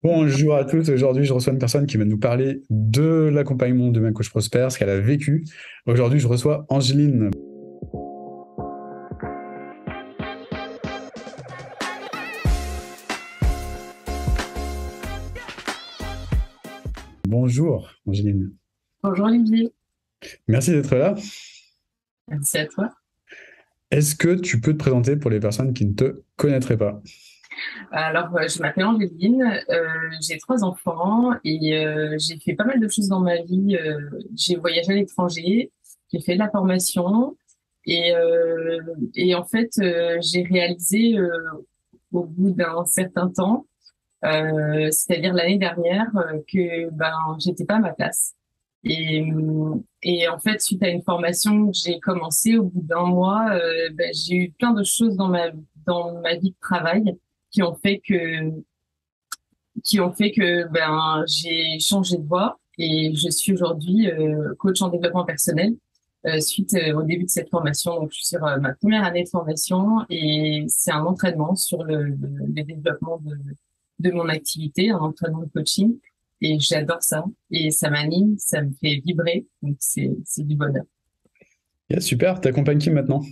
Bonjour à tous. Aujourd'hui, je reçois une personne qui va nous parler de l'accompagnement de ma coach Prosper, ce qu'elle a vécu. Aujourd'hui, je reçois Angéline. Bonjour, Angéline. Bonjour Olivier, Merci d'être là. merci à toi. Est-ce que tu peux te présenter pour les personnes qui ne te connaîtraient pas? Je m'appelle Angéline, j'ai trois enfants et j'ai fait pas mal de choses dans ma vie. J'ai voyagé à l'étranger, j'ai fait de la formation et, euh, et en fait, j'ai réalisé au bout d'un certain temps, c'est-à-dire l'année dernière, que j'étais pas à ma place. Et en fait, suite à une formation que j'ai commencée, au bout d'un mois, j'ai eu plein de choses dans ma vie de travail qui ont fait que j'ai changé de voie et je suis aujourd'hui coach en développement personnel suite au début de cette formation. Donc, je suis sur ma première année de formation et c'est un entraînement sur le développement de mon activité, un entraînement de coaching. Et j'adore ça. Et ça m'anime, ça me fait vibrer. Donc, c'est du bonheur. Yeah, super. T'accompagnes qui maintenant?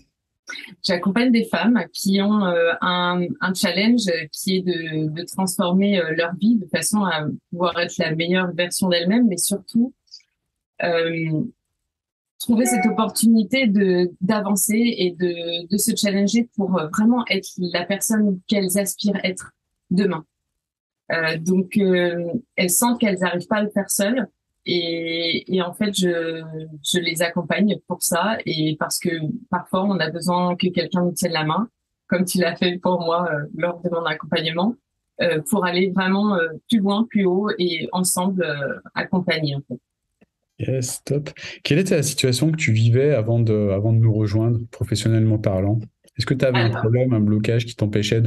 J'accompagne des femmes qui ont un challenge qui est de transformer leur vie de façon à pouvoir être la meilleure version d'elles-mêmes, mais surtout euh, trouver cette opportunité de d'avancer et de se challenger pour vraiment être la personne qu'elles aspirent être demain. Elles sentent qu'elles n'arrivent pas à le faire seules. Et en fait, je les accompagne pour ça et parce que parfois, on a besoin que quelqu'un nous tienne la main, comme tu l'as fait pour moi lors de mon accompagnement, pour aller vraiment plus loin, plus haut et ensemble accompagner, en fait. Yes, top. Quelle était la situation que tu vivais avant de nous rejoindre, professionnellement parlant? Est-ce que tu avais un Alors, problème, un blocage qui t'empêchait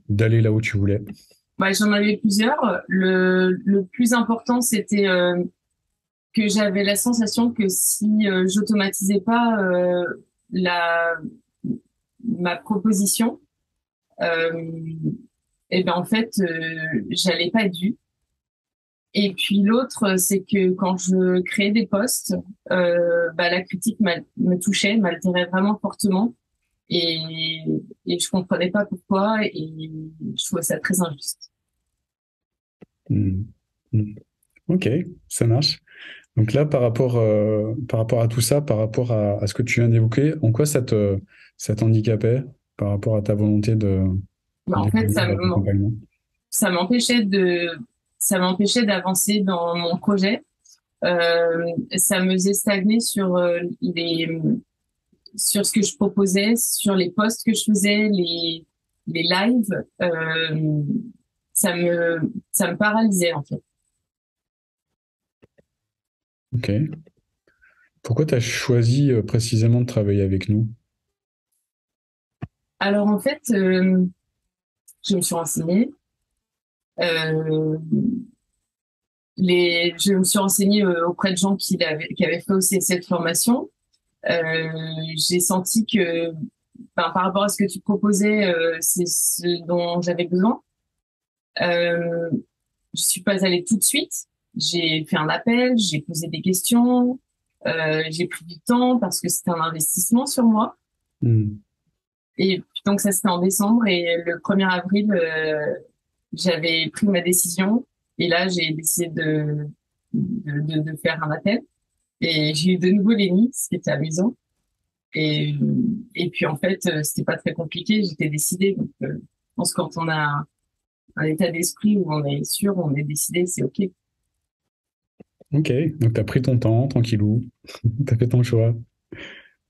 d'aller là où tu voulais? j'en avais plusieurs. Le plus important, c'était que j'avais la sensation que si j'automatisais pas la ma proposition, euh, et ben en fait, j'allais pas être vue. Et puis l'autre, c'est que quand je créais des posts, la critique me touchait, m'altérait vraiment fortement, et, et je comprenais pas pourquoi, et je trouvais ça très injuste. Hmm. Hmm. Ok, ça marche. Donc là, par rapport à tout ça, par rapport à ce que tu viens d'évoquer, en quoi ça t'handicapait par rapport à ta volonté Mais en fait, d'évoluer vers l'accompagnement? ça m'empêchait ça m'empêchait d'avancer dans mon projet. Ça me faisait stagner sur sur ce que je proposais, sur les posts que je faisais, les lives. Ça me, ça me paralysait, en fait. Ok. Pourquoi tu as choisi précisément de travailler avec nous? Alors, en fait, je me suis renseignée. Euh, je me suis renseignée auprès de gens qui avaient fait aussi cette formation. Euh, j'ai senti que, par rapport à ce que tu proposais, c'est ce dont j'avais besoin. Euh, je suis pas allée tout de suite. J'ai fait un appel, j'ai posé des questions, j'ai pris du temps parce que c'était un investissement sur moi. Hmm. Et puis donc ça c'était en décembre et le 1er avril, j'avais pris ma décision et là j'ai décidé de faire un appel et j'ai eu de nouveau Lénie, ce qui était amusant. Et, et puis en fait, c'était pas très compliqué, j'étais décidée. Donc, je pense que quand on a un état d'esprit où on est sûr, on est décidé, c'est OK. Ok, donc tu as pris ton temps, tranquillou, tu as fait ton choix.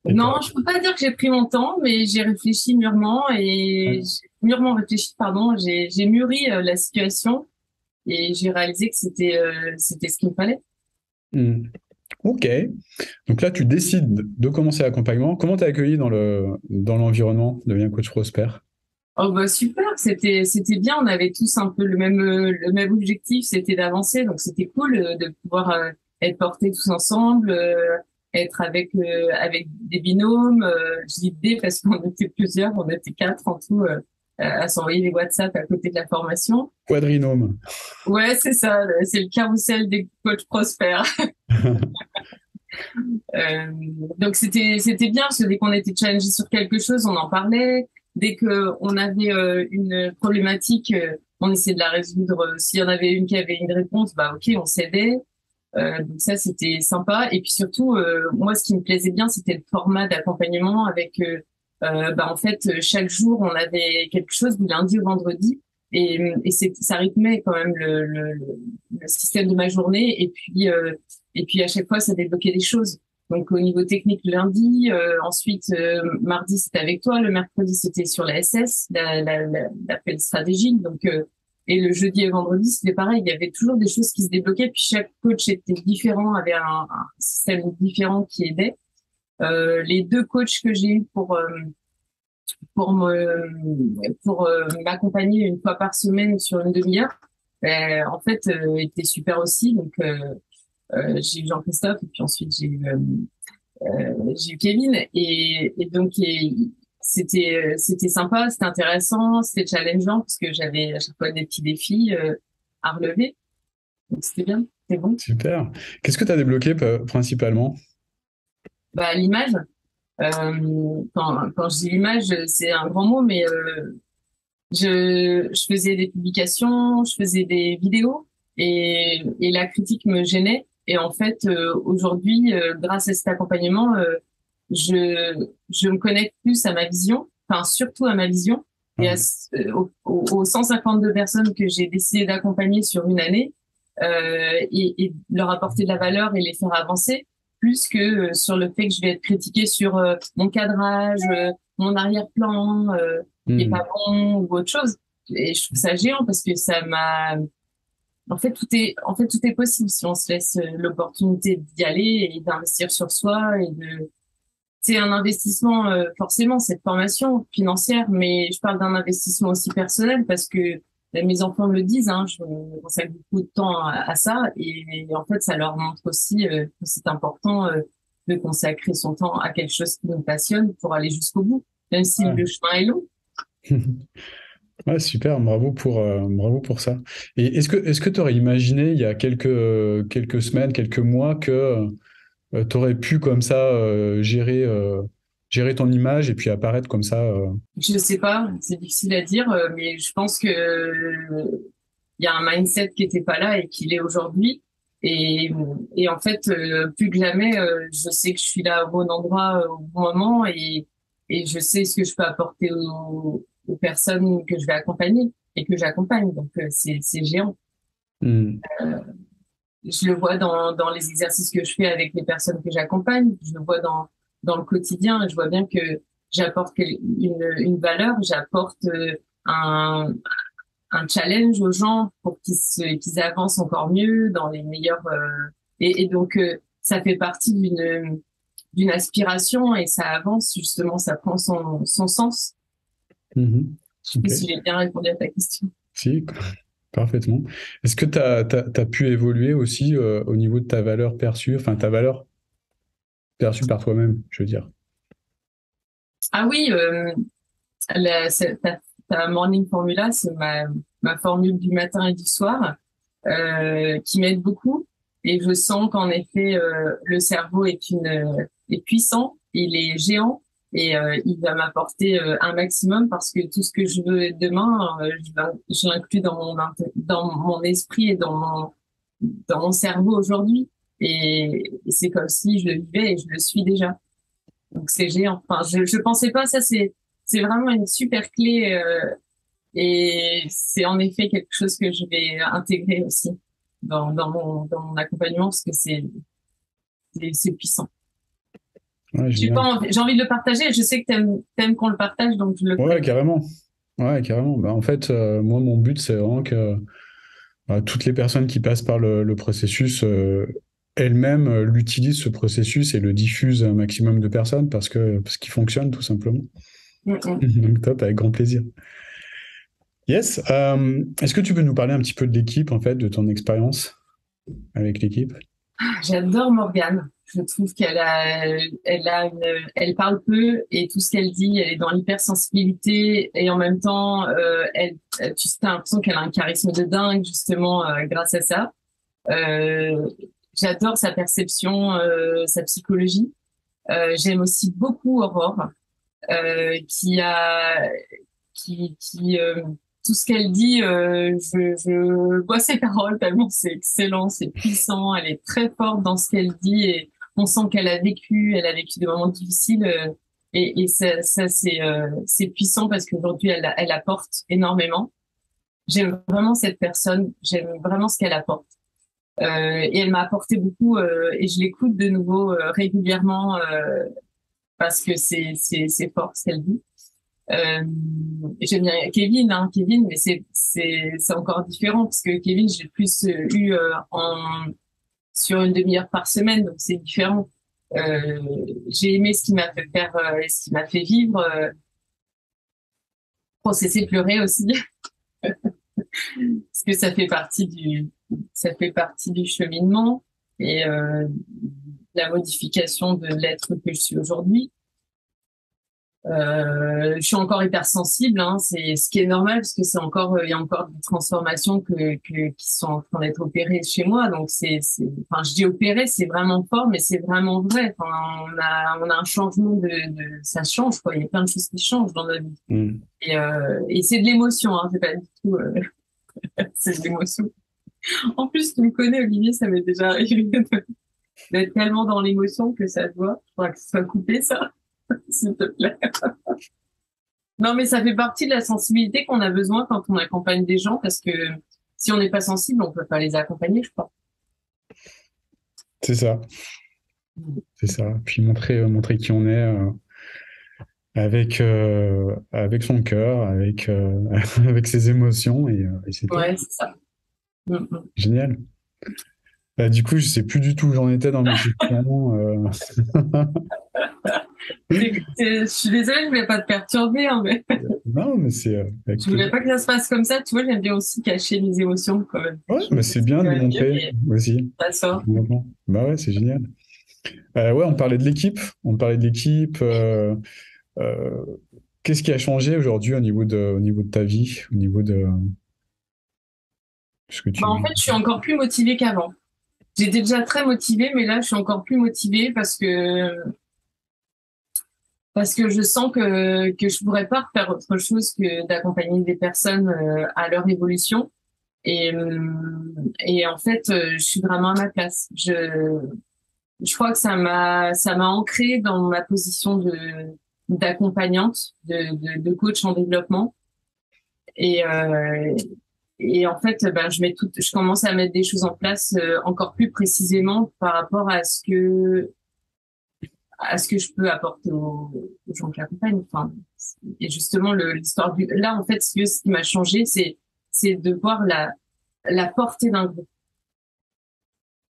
Et Non, je peux pas dire que j'ai pris mon temps, mais j'ai réfléchi mûrement et ouais. mûrement réfléchi, pardon. J'ai mûri la situation et j'ai réalisé que c'était ce qu'il me fallait. Hmm. Ok, donc là tu décides de commencer l'accompagnement. Comment t'es accueilli dans l'environnement de Bien Coach Prosper? Oh bah super, c'était bien. On avait tous un peu le même objectif, c'était d'avancer, donc c'était cool de pouvoir être portés tous ensemble, être avec des binômes. Je dis des parce qu'on était plusieurs, on était quatre en tout. à s'envoyer des WhatsApp à côté de la formation. Quadrinôme. Ouais, c'est ça, c'est le carrousel des coachs prospères. Euh, donc c'était bien parce que dès qu'on était challengé sur quelque chose, on en parlait. Dès que on avait une problématique, on essayait de la résoudre. S'il y en avait une qui avait une réponse, bah ok, on s'aidait. Donc ça c'était sympa. Et puis surtout, moi ce qui me plaisait bien, c'était le format d'accompagnement avec, bah en fait chaque jour on avait quelque chose du lundi au vendredi. Ça rythmait quand même le système de ma journée. Et puis à chaque fois, ça débloquait des choses. Donc au niveau technique le lundi, ensuite mardi c'était avec toi, le mercredi c'était sur la SS, l'appel stratégique. Donc et le jeudi et vendredi c'était pareil, il y avait toujours des choses qui se débloquaient. Puis chaque coach était différent, avait un système différent qui aidait. Les deux coachs que j'ai eu pour m'accompagner une fois par semaine sur une demi-heure, en fait étaient super aussi. Donc j'ai eu Jean-Christophe et puis ensuite j'ai eu Kevin et donc c'était sympa, c'était intéressant, c'était challengeant parce que j'avais à chaque fois des petits défis à relever. Donc c'était bien, c'était bon. Super. Qu'est-ce que tu as débloqué principalement? Bah l'image, quand je dis l'image, c'est un grand mot, mais je faisais des publications, je faisais des vidéos et la critique me gênait. Et en fait, aujourd'hui, grâce à cet accompagnement, je me connecte plus à ma vision, enfin surtout à ma vision et Ouais. aux 152 personnes que j'ai décidé d'accompagner sur une année et leur apporter de la valeur et les faire avancer, plus que sur le fait que je vais être critiquée sur mon cadrage, mon arrière-plan. Qui est Hmm. pas bon ou autre chose. Et je trouve ça géant parce que ça m'a, en fait, tout est possible si on se laisse l'opportunité d'y aller et d'investir sur soi et de, c'est un investissement, forcément, cette formation financière, mais je parle d'un investissement aussi personnel parce que mes enfants me le disent, hein, je consacre beaucoup de temps à ça et en fait, ça leur montre aussi que c'est important de consacrer son temps à quelque chose qui nous passionne pour aller jusqu'au bout, même si Ouais. le chemin est long. Ouais, super, bravo pour ça. Et est-ce que tu aurais imaginé il y a quelques semaines, quelques mois que tu aurais pu comme ça gérer ton image et puis apparaître comme ça Je sais pas, c'est difficile à dire, mais je pense que il y a un mindset qui était pas là et qu'il est aujourd'hui. Et, et en fait, plus que jamais, je sais que je suis là au bon endroit au bon moment et je sais ce que je peux apporter aux personnes que je vais accompagner et que j'accompagne. Donc c'est géant. Hmm. Je le vois dans les exercices que je fais avec les personnes que j'accompagne. Je le vois dans le quotidien. Je vois bien que j'apporte une valeur, j'apporte un, un challenge aux gens pour qu'ils avancent encore mieux dans les meilleurs. Et donc, ça fait partie d'une aspiration et ça avance justement, ça prend son sens. Mhm. Je sais Ok, pas si j'ai bien répondu à ta question. si, parfaitement. Est-ce que tu as pu évoluer aussi au niveau de ta valeur perçue, enfin ta valeur perçue par toi-même, je veux dire? Ah oui, ta morning formula, c'est ma formule du matin et du soir qui m'aide beaucoup. Et je sens qu'en effet, le cerveau est puissant, il est géant et il va m'apporter un maximum parce que tout ce que je veux demain, je l'inclus dans mon esprit et dans mon cerveau aujourd'hui. Et c'est comme si je le vivais et je le suis déjà. Donc c'est géant. Enfin, je pensais pas ça. C'est vraiment une super clé et c'est en effet quelque chose que je vais intégrer aussi dans mon accompagnement parce que c'est puissant. Ouais, génial. J'ai envie de le partager. Je sais que t'aimes qu'on le partage, donc je le Ouais, ferai. carrément. Ouais, carrément. Bah, en fait, moi, mon but, c'est vraiment que toutes les personnes qui passent par le processus elles-mêmes l'utilisent, ce processus, et le diffusent à un maximum de personnes parce qu'il fonctionne, tout simplement. Mm, mm. Donc, top, avec grand plaisir. Yes. Est-ce que tu peux nous parler un petit peu de l'équipe, en fait, de ton expérience avec l'équipe? J'adore Morgane. Je trouve elle parle peu et tout ce qu'elle dit, elle est dans l'hypersensibilité et en même temps, tu as l'impression qu'elle a un charisme de dingue justement grâce à ça. Euh, J'adore sa perception, sa psychologie. J'aime aussi beaucoup Aurore, qui a, qui tout ce qu'elle dit, je vois ses paroles tellement c'est excellent, c'est puissant, elle est très forte dans ce qu'elle dit et on sent elle a vécu des moments difficiles et ça c'est puissant parce qu'aujourd'hui elle apporte énormément. J'aime vraiment cette personne, j'aime vraiment ce qu'elle apporte. Et elle m'a apporté beaucoup et je l'écoute de nouveau régulièrement parce que c'est fort ce qu'elle dit. Euh, J'aime bien Kevin, hein, Kevin, mais c'est encore différent parce que Kevin, j'ai plus eu sur une demi-heure par semaine, donc c'est différent. J'ai aimé ce qui m'a fait faire, ce qui m'a fait vivre, processer, pleurer aussi, parce que ça fait partie du cheminement et la modification de l'être que je suis aujourd'hui. Je suis encore hypersensible, hein, c'est ce qui est normal parce que c'est encore, il y a encore des transformations qui sont en train d'être opérées chez moi. Donc enfin, je dis opéré, c'est vraiment fort, mais c'est vraiment vrai. Enfin, on a un changement ça change, quoi. Il y a plein de choses qui changent dans notre vie. Mm. Et c'est de l'émotion, hein, c'est pas du tout, c'est de l'émotion. En plus, tu me connais, Olivier, ça m'est déjà arrivé d'être tellement dans l'émotion que ça se voit. Je crois que ce soit coupé, ça, s'il te plaît. Non, mais ça fait partie de la sensibilité qu'on a besoin quand on accompagne des gens, parce que si on n'est pas sensible, on peut pas les accompagner, je crois. C'est ça, c'est ça. Puis montrer qui on est avec son cœur, avec ses émotions et c'est top. Ouais, c'est ça. Mm, mm. Génial. Bah, du coup, je sais plus du tout où j'en étais dans mes questions. Je suis désolée, je voulais pas te perturber, hein, mais Non, mais c'est avec je voulais plaisir. pas que ça se passe comme ça. Tu vois, j'aime bien aussi cacher mes émotions, quand même. Ouais, Je me mais dis c'est que bien c'est de quand le même mieux, montrer mais aussi. ça sort. Complètement. Bah ouais, c'est génial. Ouais, on parlait de l'équipe. On parlait de l'équipe. Euh, Qu'est-ce qui a changé aujourd'hui au niveau de ta vie, au niveau de ce que Bah, en tu... fait, je suis encore plus motivée qu'avant. J'étais déjà très motivée, mais là, je suis encore plus motivée parce que je sens que je pourrais pas faire autre chose que d'accompagner des personnes à leur évolution. Et en fait, je suis vraiment à ma place. Je crois que ça m'a ancré dans ma position d'accompagnante, de coach en développement. Et, et en fait, ben, je commence à mettre des choses en place encore plus précisément par rapport à ce que je peux apporter aux gens que j'accompagne. Enfin, et justement, l'histoire là, en fait, ce qui m'a changé, c'est de voir la portée d'un groupe.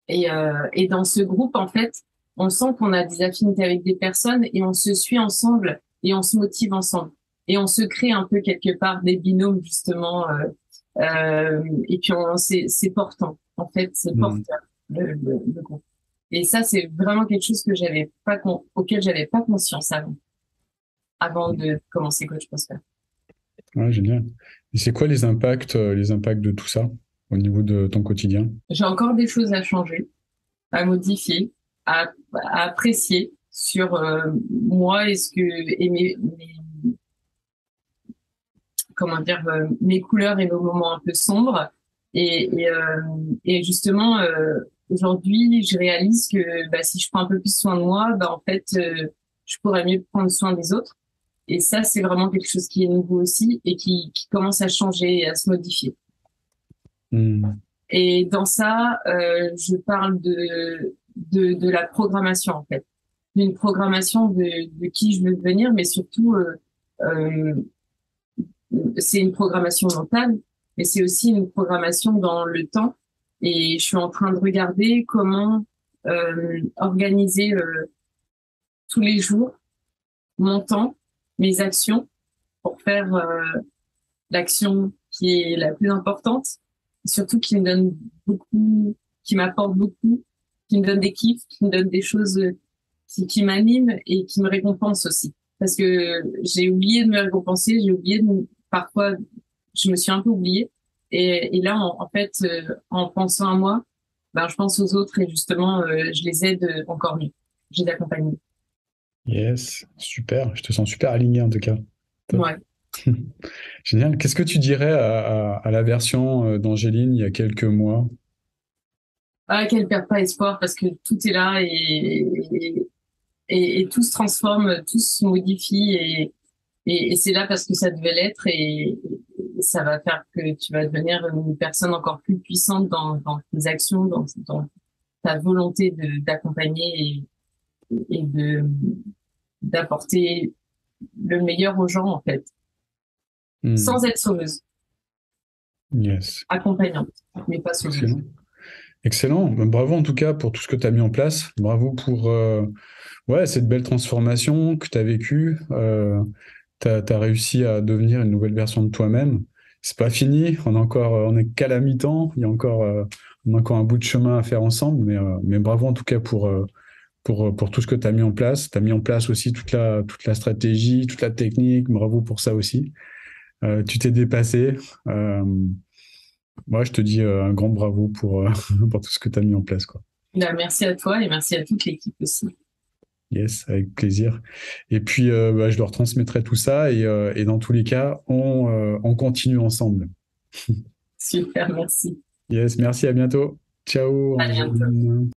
Et dans ce groupe, en fait, on sent qu'on a des affinités avec des personnes et on se suit ensemble et on se motive ensemble. Et on se crée un peu quelque part des binômes, justement. Et puis, c'est portant. En fait, c'est Hmm. porteur, le groupe. Et ça, c'est vraiment quelque chose auquel j'avais pas conscience avant de commencer Coach Prosper. Ouais, génial. Et c'est quoi les impacts de tout ça au niveau de ton quotidien? J'ai encore des choses à changer, à modifier, à apprécier sur moi et comment dire mes couleurs et nos moments un peu sombres et justement aujourd'hui je réalise que bah, si je prends un peu plus soin de moi bah en fait je pourrais mieux prendre soin des autres et ça c'est vraiment quelque chose qui est nouveau aussi et qui commence à changer et à se modifier. Hmm. Et dans ça, je parle de la programmation, en fait. D'une programmation de qui je veux devenir, mais surtout, euh, c'est une programmation mentale, mais c'est aussi une programmation dans le temps. Et je suis en train de regarder comment organiser tous les jours mon temps, mes actions, pour faire l'action qui est la plus importante, et surtout qui me donne beaucoup, qui m'apporte beaucoup qui me donne des kiffs, qui me donne des choses qui m'animent et qui me récompensent aussi. Parce que j'ai oublié de me récompenser, parfois, je me suis un peu oubliée. Et là, en fait, en pensant à moi, ben, je pense aux autres et justement, je les aide encore mieux. Je les accompagne. Yes, super. Je te sens super aligné en tout cas. Top. Ouais. Génial. Qu'est-ce que tu dirais à la version d'Angéline il y a quelques mois? Ah, qu'elle perd pas espoir parce que tout est là et tout se transforme, tout se modifie et c'est là parce que ça devait l'être et ça va faire que tu vas devenir une personne encore plus puissante dans tes actions, dans ta volonté d'accompagner et d'apporter le meilleur aux gens en fait, Hmm. sans être sauveuse, Yes. accompagnante, mais pas sauveuse. Excellent. Excellent. Ben, bravo en tout cas pour tout ce que tu as mis en place. Bravo pour ouais, cette belle transformation que tu as vécue. Tu as réussi à devenir une nouvelle version de toi-même. C'est pas fini. On est qu'à la mi-temps. On a encore un bout de chemin à faire ensemble. Mais bravo en tout cas pour tout ce que tu as mis en place. Tu as mis en place aussi toute la stratégie, toute la technique. Bravo pour ça aussi. Tu t'es dépassé. Euh, Moi, je te dis un grand bravo pour tout ce que tu as mis en place, quoi. Ben, merci à toi et merci à toute l'équipe aussi. Yes, avec plaisir. Et puis, bah, je leur transmettrai tout ça et dans tous les cas, on continue ensemble. Super, merci. Yes, merci, à bientôt. Ciao, À bientôt. Angeline.